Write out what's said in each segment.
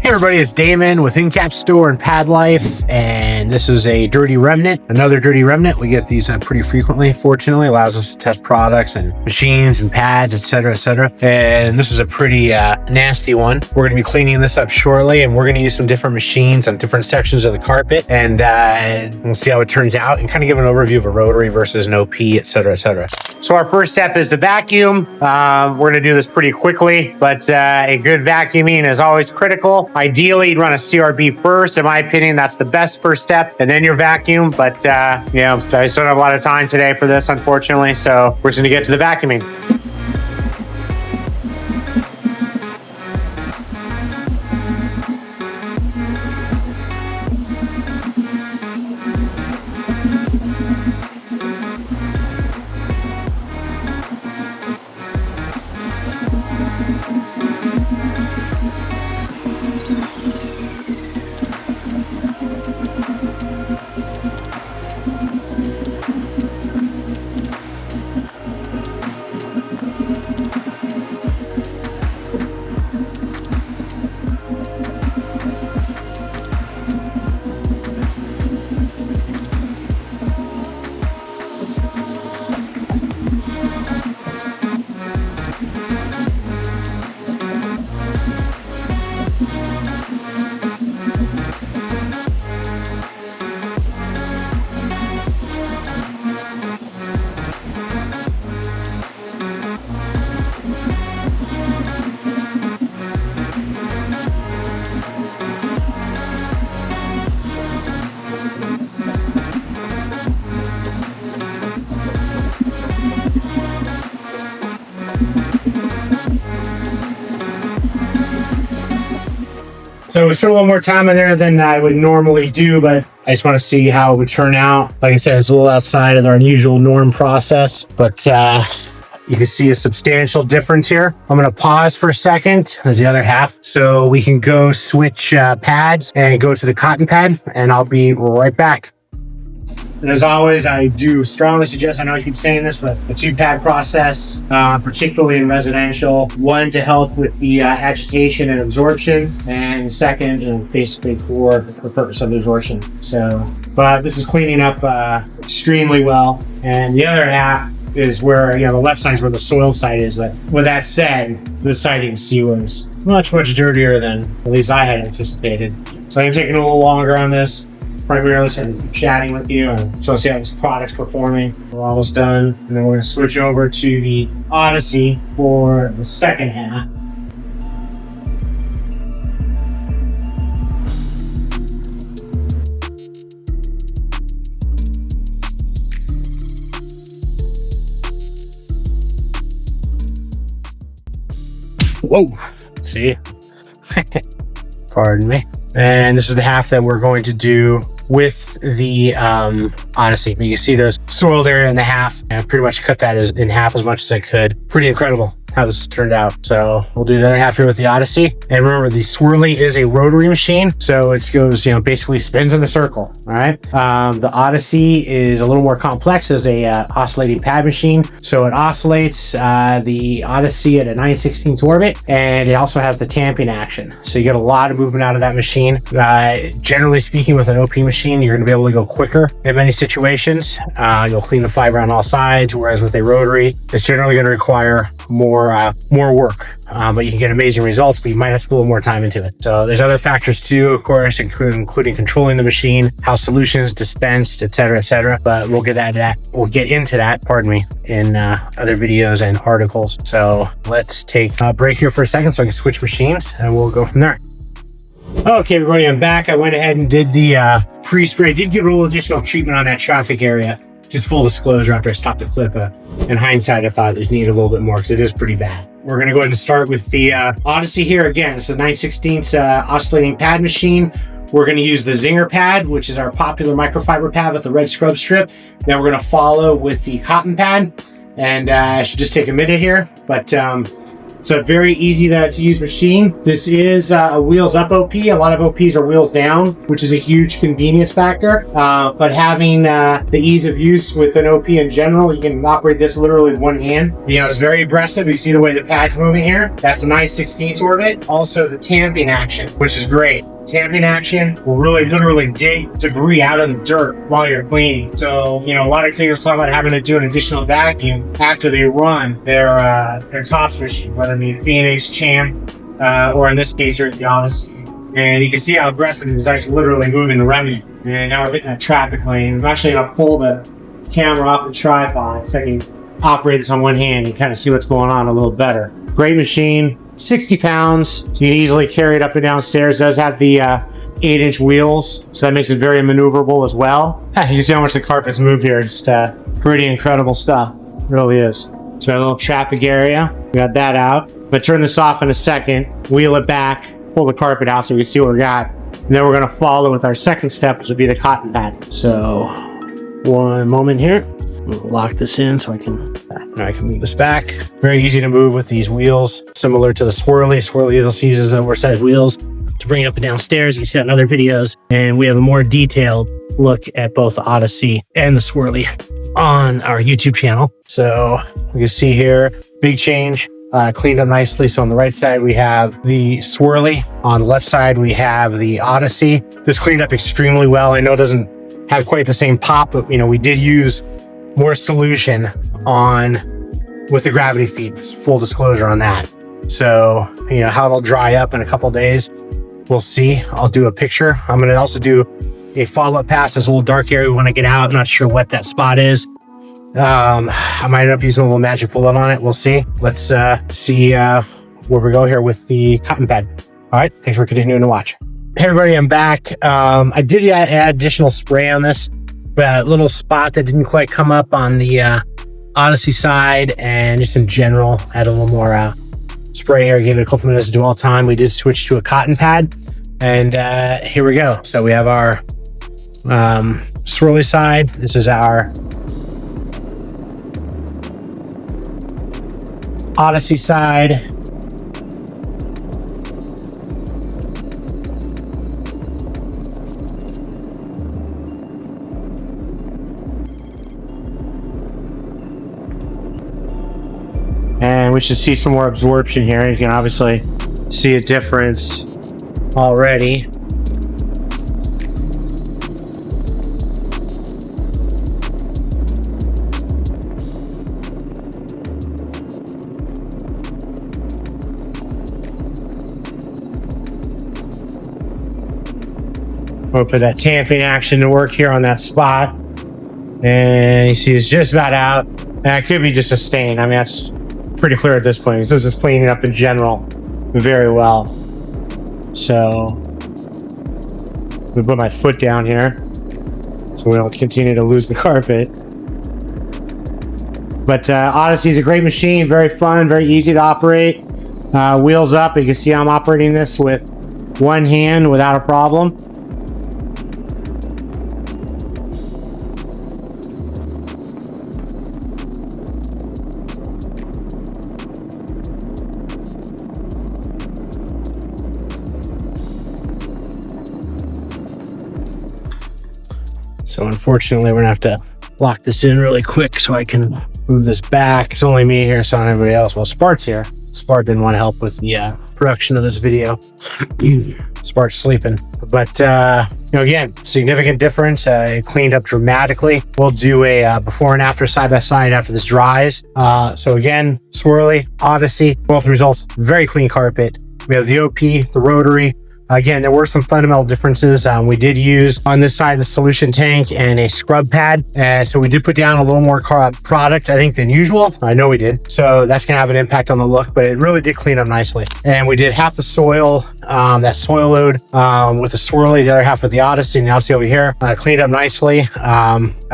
Hey everybody, it's Damon with InCap Store and Pad Life, and this is a dirty remnant, another dirty remnant. We get these pretty frequently, fortunately. Allows us to test products and machines and pads, etc., etc. And this is a pretty nasty one. We're going to be cleaning this up shortly, and we're going to use some different machines on different sections of the carpet, and we'll see how it turns out and kind of give an overview of a rotary versus an OP, etc., etc. So our first step is to vacuum. We're going to do this pretty quickly, but a good vacuuming is always critical. Ideally, you'd run a CRB first. In my opinion, that's the best first step, and then your vacuum. But you know, I still don't have a lot of time today for this, unfortunately. So we're just going to get to the vacuuming. So we spent a little more time in there than I would normally do, but I just want to see how it would turn out. Like I said, it's a little outside of our usual norm process, but you can see a substantial difference here. I'm going to pause for a second. There's the other half. So we can go switch pads and go to the cotton pad, and I'll be right back. And as always, I do strongly suggest, I know I keep saying this, but the two pad process, particularly in residential, one to help with the agitation and absorption, and second, basically for the purpose of absorption. So, but this is cleaning up extremely well. And the other half is where, you know, the left side is where the soil side is. But with that said, this side you can see was much dirtier than at least I had anticipated. So I'm taking a little longer on this. Primarily to chatting with you and so see how this product's performing. We're almost done, and then we're going to switch over to the Odyssey for the second half. Whoa! See? Pardon me. And this is the half that we're going to do with the Odyssey. You can see there's soiled area in the half. I pretty much cut that in half as much as I could. Pretty incredible how this has turned out. So we'll do the other half here with the Odyssey. And remember, the swirly is a rotary machine. So it goes, you know, basically spins in a circle. All right. The Odyssey is a little more complex as a oscillating pad machine. So it oscillates the Odyssey at a 9/16 orbit. And it also has the tamping action. So you get a lot of movement out of that machine. Generally speaking, with an OP machine, you're going to be able to go quicker in many situations. You'll clean the fiber on all sides, whereas with a rotary, it's generally going to require more work, but you can get amazing results, but you might have to put a little more time into it. So there's other factors too, of course, including controlling the machine, how solutions dispensed, etc., but we'll get into that, pardon me, in other videos and articles. So let's take a break here for a second so I can switch machines, and we'll go from there. Okay, everybody, I'm back. I went ahead and did the pre-spray. Did give a little additional treatment on that traffic area. Just full disclosure, after I stopped the clip, in hindsight, I thought it needed a little bit more because it is pretty bad. We're going to go ahead and start with the Odyssey here. Again, it's a 9/16 oscillating pad machine. We're going to use the Zinger pad, which is our popular microfiber pad with the red scrub strip. Then we're going to follow with the cotton pad. And it should just take a minute here. But It's a very easy to use machine. This is a wheels up OP. A lot of OPs are wheels down, which is a huge convenience factor. But having the ease of use with an OP in general, you can operate this literally with one hand. You know, it's very aggressive. You see the way the pad's moving here? That's the 9/16 orbit. Also the tamping action, which is great. Tamping action will really literally dig debris out of the dirt while you're cleaning. So, you know, a lot of cleaners talk about having to do an additional vacuum after they run their tops machine, whether it be Phoenix, Champ, or in this case here at the Odyssey. And you can see how aggressive it is actually literally moving the remnant. And now we're hitting that traffic lane. I'm actually gonna pull the camera off the tripod so I can operate this on one hand and kind of see what's going on a little better. Great machine. 60 pounds, so you can easily carry it up and down stairs. It does have the 8-inch wheels, so that makes it very maneuverable as well. You can see how much the carpet's moved here. Just pretty incredible stuff. It really is. So a little traffic area, we got that out. But turn this off in a second, wheel it back, pull the carpet out so we can see what we got. And then we're gonna follow with our second step, which will be the cotton pad. So, one moment here. We'll lock this in so I can move this back. Very easy to move with these wheels, similar to the swirly. Swirly uses oversized wheels to bring it up and down stairs. You can see that in other videos. And we have a more detailed look at both the Odyssey and the swirly on our YouTube channel. So you can see here, big change, cleaned up nicely. So on the right side, we have the swirly. On the left side, we have the Odyssey. This cleaned up extremely well. I know it doesn't have quite the same pop, but you know, we did use more solution on with the gravity feeds, full disclosure on that. So, you know, how it'll dry up in a couple days, we'll see. I'll do a picture. I'm going to also do a follow-up pass. This little dark area we want to get out. I'm not sure what that spot is. I might end up using a little magic bullet on it. We'll see. Let's see where we go here with the cotton pad. All right. Thanks for continuing to watch. Hey, everybody, I'm back. I did add additional spray on this. A little spot that didn't quite come up on the Odyssey side, and just in general add a little more spray here. Give it a couple minutes to do all time. We did switch to a cotton pad, and here we go. So we have our swirly side. This is our Odyssey side. And we should see some more absorption here. You can obviously see a difference already. We'll put that tamping action to work here on that spot. And you see it's just about out. That could be just a stain. I mean, that's pretty clear at this point. This is cleaning up in general very well. So we put my foot down here so we don't continue to lose the carpet. But Odyssey is a great machine, very fun, very easy to operate. Wheels up. You can see I'm operating this with one hand without a problem. So unfortunately, we're gonna have to lock this in really quick so I can move this back. It's only me here, so not everybody else. Well, Spart's here. Spart didn't want to help with the production of this video. Spart's sleeping. But, you know, again, significant difference. It cleaned up dramatically. We'll do a before and after side-by-side after this dries. So again, swirly, Odyssey, both results, very clean carpet. We have the OP, the Rotary. Again, there were some fundamental differences. We did use on this side the solution tank and a scrub pad. So we did put down a little more product, I think, than usual. I know we did. So that's going to have an impact on the look, but it really did clean up nicely. And we did half the soil, that soil load with the swirly, the other half with the Odyssey, and the Odyssey over here. Cleaned up nicely.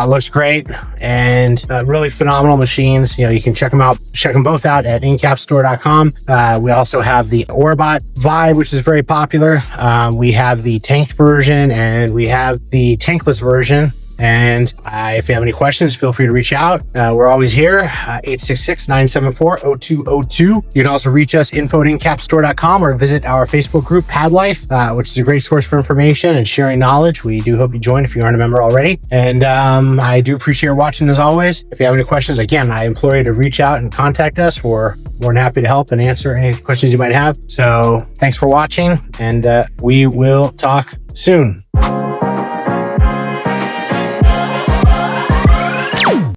Looks great, and really phenomenal machines. You know, you can check them out. Check them both out at incapstore.com. We also have the Orbot Vibe, which is very popular. We have the tanked version and we have the tankless version. And if you have any questions, feel free to reach out. We're always here, 866-974-0202. You can also reach us, info@incapstore.com, or visit our Facebook group, Pad Life, which is a great source for information and sharing knowledge. We do hope you join if you aren't a member already. And I do appreciate your watching as always. If you have any questions, again, I implore you to reach out and contact us. We're more than happy to help and answer any questions you might have. So thanks for watching, and we will talk soon.